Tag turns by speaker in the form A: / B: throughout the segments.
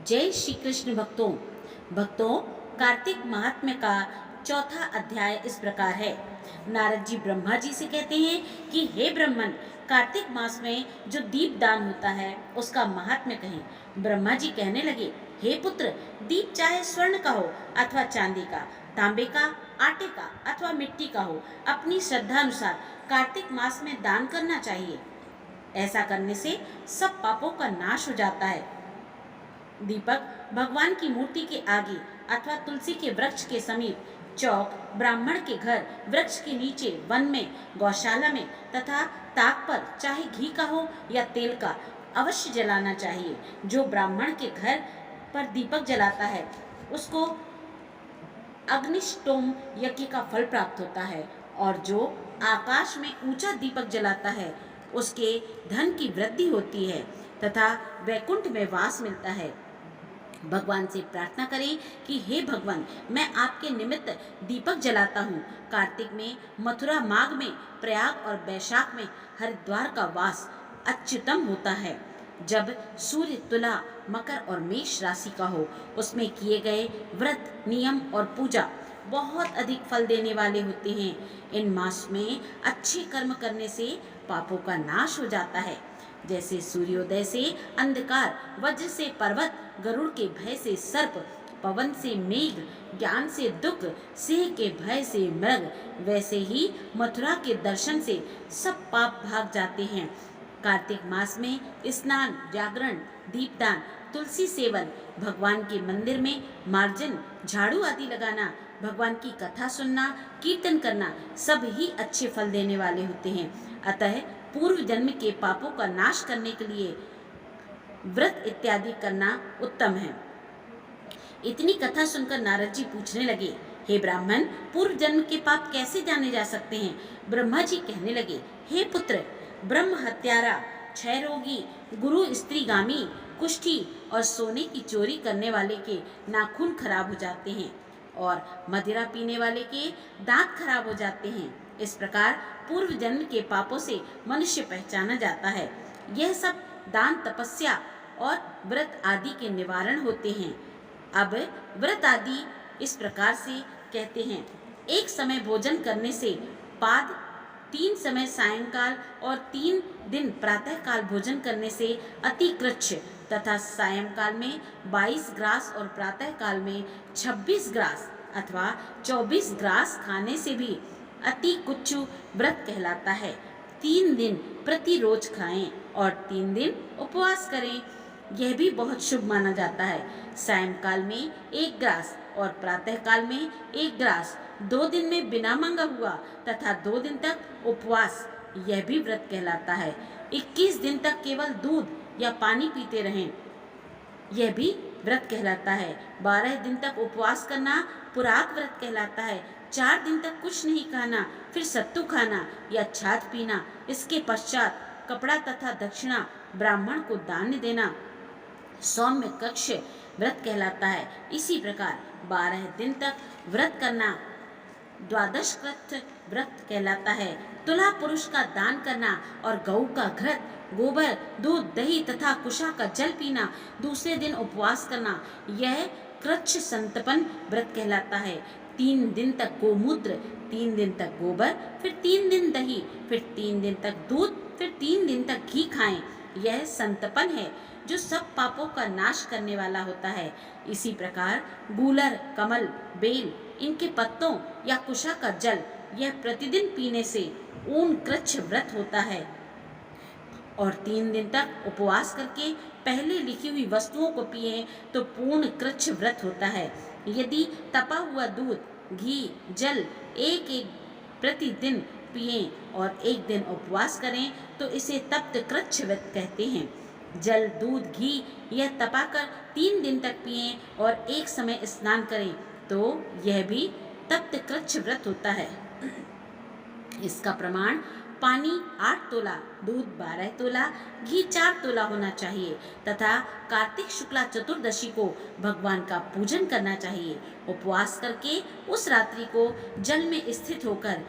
A: जय श्री कृष्ण भक्तों कार्तिक महात्म्य का चौथा अध्याय इस प्रकार है। नारद जी ब्रह्मा जी से कहते हैं कि हे ब्रह्मन, कार्तिक मास में जो दीप दान होता है उसका महात्म्य कहें। ब्रह्मा जी कहने लगे, हे पुत्र, दीप चाहे स्वर्ण का हो अथवा चांदी का, तांबे का, आटे का अथवा मिट्टी का हो, अपनी श्रद्धा अनुसार कार्तिक मास में दान करना चाहिए। ऐसा करने से सब पापों का नाश हो जाता है। दीपक भगवान की मूर्ति के आगे अथवा तुलसी के वृक्ष के समीप, चौक, ब्राह्मण के घर, वृक्ष के नीचे, वन में, गौशाला में तथा ताक पर चाहे घी का हो या तेल का अवश्य जलाना चाहिए। जो ब्राह्मण के घर पर दीपक जलाता है उसको अग्निष्टोम यज्ञ का फल प्राप्त होता है, और जो आकाश में ऊंचा दीपक जलाता है उसके धन की वृद्धि होती है तथा वैकुंठ में वास मिलता है। भगवान से प्रार्थना करें कि हे भगवान, मैं आपके निमित्त दीपक जलाता हूँ। कार्तिक में मथुरा माघ में, प्रयाग और वैशाख में हरिद्वार का वास अत्युत्तम होता है। जब सूर्य तुला, मकर और मेष राशि का हो, उसमें किए गए व्रत, नियम और पूजा बहुत अधिक फल देने वाले होते हैं। इन मास में अच्छे कर्म करने से पापों का नाश हो जाता है। जैसे सूर्योदय से अंधकार, वज्र से पर्वत, गरुड़ के भय से सर्प, पवन से मेघ, ज्ञान से दुख, सिंह के भय से मृग, वैसे ही मथुरा के दर्शन से सब पाप भाग जाते हैं। कार्तिक मास में स्नान, जागरण, दीपदान, तुलसी सेवन, भगवान के मंदिर में मार्जन, झाड़ू आदि लगाना, भगवान की कथा सुनना, कीर्तन करना सब ही अच्छे फल देने वाले होते हैं। अतः पूर्व जन्म के पापों का नाश करने के लिए व्रत इत्यादि करना उत्तम है। इतनी कथा सुनकर नारद जी पूछने लगे, हे ब्राह्मण, पूर्व जन्म के पाप कैसे जाने जा सकते हैं? ब्रह्मा जी कहने लगे, हे पुत्र, ब्रह्म हत्यारा, क्षय रोगी, गुरु स्त्रीगामी, कुष्ठी और सोने की चोरी करने वाले के नाखून खराब हो जाते हैं और मदिरा पीने वाले के दांत खराब हो जाते हैं। इस प्रकार पूर्व जन्म के पापों से मनुष्य पहचाना जाता है। यह सब दान, तपस्या और व्रत आदि के निवारण होते हैं। अब व्रत आदि इस प्रकार से कहते हैं। एक समय भोजन करने से बाद, 3 समय सायंकाल और 3 दिन प्रातः काल भोजन करने से अति कृच्छ तथा सायंकाल में 22 ग्रास और प्रातः काल में 26 ग्रास अथवा 24 ग्रास खाने से भी अति कुच्छु व्रत कहलाता है। 3 दिन प्रति रोज खाएं और 3 दिन उपवास करें, यह भी बहुत शुभ माना जाता है। सायंकाल में 1 ग्रास और प्रातः काल में 1 ग्रास 2 दिन में बिना मांगा हुआ तथा 2 दिन तक उपवास, यह भी व्रत कहलाता है। 21 दिन तक केवल दूध या पानी पीते रहें, यह भी व्रत कहलाता है। 12 दिन तक उपवास करना पुराग व्रत कहलाता है। 4 दिन तक कुछ नहीं खाना, फिर सत्तू खाना या छाछ पीना, इसके पश्चात कपड़ा तथा दक्षिणा ब्राह्मण को दान देना सौम्य कक्ष व्रत कहलाता है। इसी प्रकार 12 दिन तक व्रत करना द्वादश कृत व्रत कहलाता है। तुला पुरुष का दान करना और गऊ का घृत, गोबर, दूध, दही तथा कुशा का जल पीना, दूसरे दिन उपवास करना, यह कृच्छ संतपन व्रत कहलाता है। 3 दिन तक गोमूत्र, 3 दिन तक गोबर, फिर 3 दिन दही, फिर 3 दिन तक दूध, फिर 3 दिन तक घी खाएं, यह संतपन है जो सब पापों का नाश करने वाला होता है। इसी प्रकार गूलर, कमल, बेल, इनके पत्तों या कुशा का जल, यह प्रतिदिन पीने से ऊन कृच्छ व्रत होता है। और 3 दिन तक उपवास करके पहले लिखी हुई वस्तुओं को पिए तो पूर्ण कृच्छ व्रत होता है। यदि तपा हुआ दूध, घी, जल एक प्रतिदिन पिए और 1 दिन उपवास करें तो इसे तप्त कृच्छ व्रत कहते हैं। जल, दूध, घी यह तपाकर 3 दिन तक पिए और एक समय स्नान करें तो यह भी तप्त कृच्छ व्रत होता है। इसका प्रमाण पानी 8 तोला, दूध 12 तोला, घी 4 तोला होना चाहिए तथा कार्तिक शुक्ला चतुर्दशी को भगवान का पूजन करना चाहिए। उपवास करके उस रात्रि को जल में स्थित होकर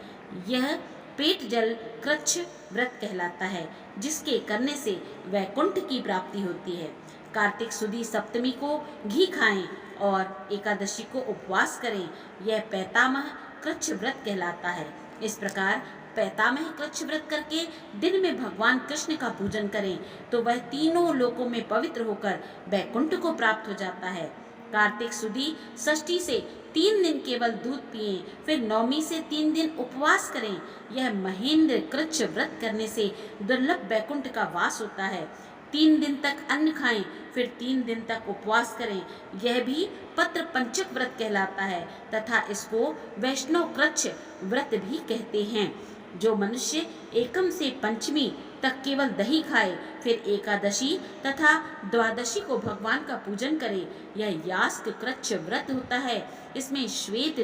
A: यह पेट जल कृच्छ व्रत कहलाता है, जिसके करने से वैकुंठ की प्राप्ति होती है। कार्तिक सुदी सप्तमी को घी खाएं और एकादशी को उपवास करें। यह पैतामह कृच्छ व्रत कहलाता है। इस प्रकार पैतामह कृच्छ व्रत करके दिन में भगवान कृष्ण का पूजन करें तो वह तीनों लोकों में पवित्र होकर वैकुंठ को प्राप्त हो जाता है। कार्तिक सुदी षष्ठी से 3 दिन केवल दूध पिएं, फिर नवमी से 3 दिन उपवास करें। यह महेंद्र कृच्छ व्रत करने से दुर्लभ वैकुंठ का वास होता है। 3 दिन तक अन्न खाएं, फिर 3 दिन तक उपवास करें। यह भी पत्र पंचक व्रत कहलाता है तथा इसको वैष्णव कृच्छ व्रत भी कहते हैं। जो मनुष्य एकम से पंचमी तक केवल दही खाए, फिर एकादशी तथा द्वादशी को भगवान का पूजन करे, यह यास्क कृच्छ व्रत होता है। इसमें श्वेत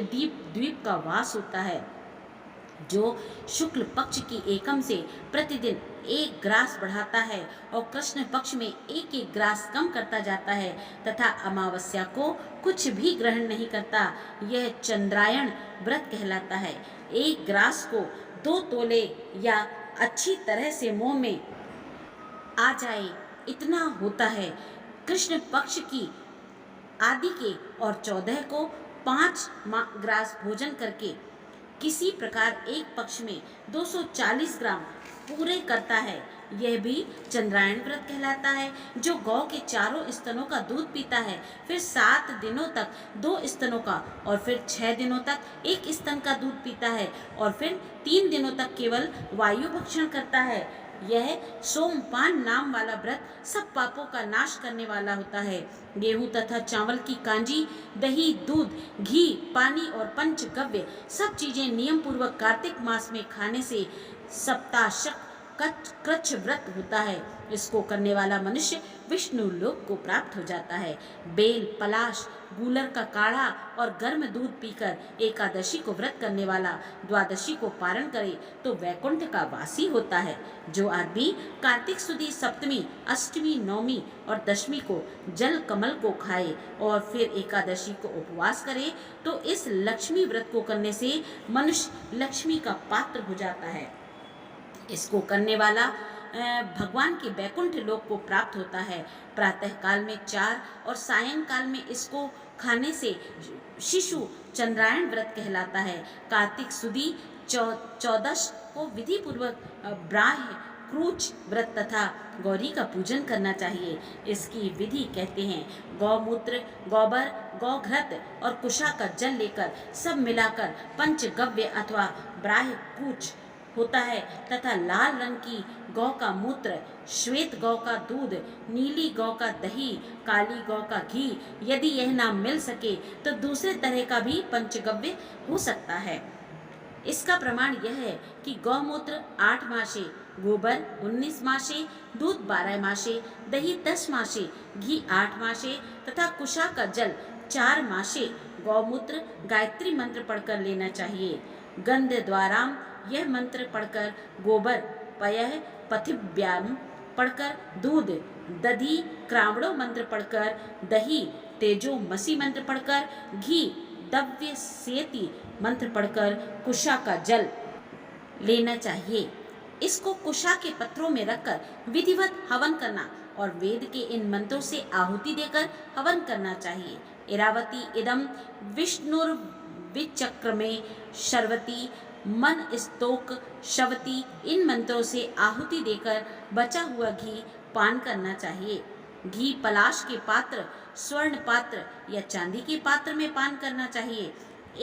A: द्वीप का वास होता है। जो शुक्ल पक्ष की एकम से प्रतिदिन 1 ग्रास बढ़ाता है और कृष्ण पक्ष में 1-1 ग्रास कम करता जाता है तथा अमावस्या को कुछ भी ग्रहण नहीं करता, यह चंद्रायण व्रत कहलाता है। 1 ग्रास को 2 तोले या अच्छी तरह से मुंह में आ जाए इतना होता है। कृष्ण पक्ष की आदि के और 14 को 5 ग्रास भोजन करके किसी प्रकार एक पक्ष में 240 ग्राम पूरे करता है। यह भी चंद्रायण व्रत कहलाता है। जो गौ के चारों स्तनों का दूध पीता है, फिर 7 दिनों तक 2 स्तनों का और फिर 6 दिनों तक 1 स्तन का दूध पीता है और फिर 3 दिनों तक केवल वायु भक्षण करता है, यह सोमपान नाम वाला व्रत सब पापों का नाश करने वाला होता है। गेहूं तथा चावल की कांजी, दही, दूध, घी, पानी और पंचगव्य सब चीजें नियम पूर्वक कार्तिक मास में खाने से सप्ताशक कृच्छ व्रत होता है। इसको करने वाला मनुष्य विष्णु लोक को प्राप्त हो जाता है। बेल, पलाश, गूलर का काढ़ा और गर्म दूध पीकर एकादशी को व्रत करने वाला द्वादशी को पारण करे तो वैकुंठ का वासी होता है। जो आदमी कार्तिक सुदी सप्तमी, अष्टमी, नवमी और दशमी को जल कमल को खाए और फिर एकादशी को उपवास करे तो इस लक्ष्मी व्रत को करने से मनुष्य लक्ष्मी का पात्र हो जाता है। इसको करने वाला भगवान के वैकुंठ लोक को प्राप्त होता है। प्रातः काल में 4 और सायंकाल में इसको खाने से शिशु चंद्रायण व्रत कहलाता है। कार्तिक सुदी 14 को विधि पूर्वक ब्राह्य क्रूच व्रत तथा गौरी का पूजन करना चाहिए। इसकी विधि कहते हैं गौमूत्र, गोबर, गौघृत और कुशा का जल लेकर सब मिलाकर पंचगव्य अथवा ब्राह्य क्रूच होता है तथा लाल रंग की गौ का मूत्र, श्वेत गौ का दूध, नीली गौ का दही, काली गौ का घी, यदि यह ना मिल सके तो दूसरे तरह का भी पंचगव्य हो सकता है। इसका प्रमाण यह है कि गौमूत्र 8 मासे, गोबर 19 मासे, दूध 12 मासे, दही 10 मासे, घी 8 मासे तथा कुशा का जल 4 मासे गौमूत्र गायत्री मंत्र पढ़कर लेना चाहिए। गंध द्वाराम यह मंत्र पढ़कर, गोबर पयः पथिभ्याम पढ़कर, दूध दधि क्रावणो मंत्र पढ़कर, दही तेजो मसी मंत्र पढ़कर, घी दव्य सेति मंत्र पढ़कर कुशा का जल लेना चाहिए। इसको कुशा के पत्रों में रखकर विधिवत हवन करना और वेद के इन मंत्रों से आहुति देकर हवन करना चाहिए। इरावती इदम विष्णुर्विचक्र में शर्वती मन स्तोक शवती, इन मंत्रों से आहुति देकर बचा हुआ घी पान करना चाहिए। घी पलाश के पात्र, स्वर्ण पात्र या चांदी के पात्र में पान करना चाहिए।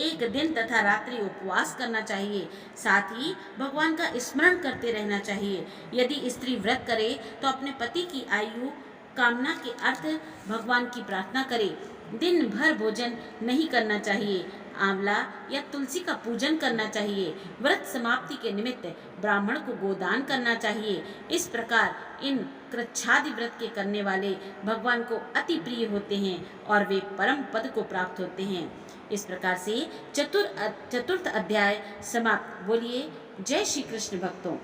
A: 1 दिन तथा रात्रि उपवास करना चाहिए। साथ ही भगवान का स्मरण करते रहना चाहिए। यदि स्त्री व्रत करे तो अपने पति की आयु कामना के अर्थ भगवान की प्रार्थना करे। दिन भर भोजन नहीं करना चाहिए। आंवला या तुलसी का पूजन करना चाहिए। व्रत समाप्ति के निमित्त ब्राह्मण को गोदान करना चाहिए। इस प्रकार इन कृच्छादि व्रत के करने वाले भगवान को अति प्रिय होते हैं और वे परम पद को प्राप्त होते हैं। इस प्रकार से चतुर्थ अध्याय समाप्त। बोलिए जय श्री कृष्ण भक्तों।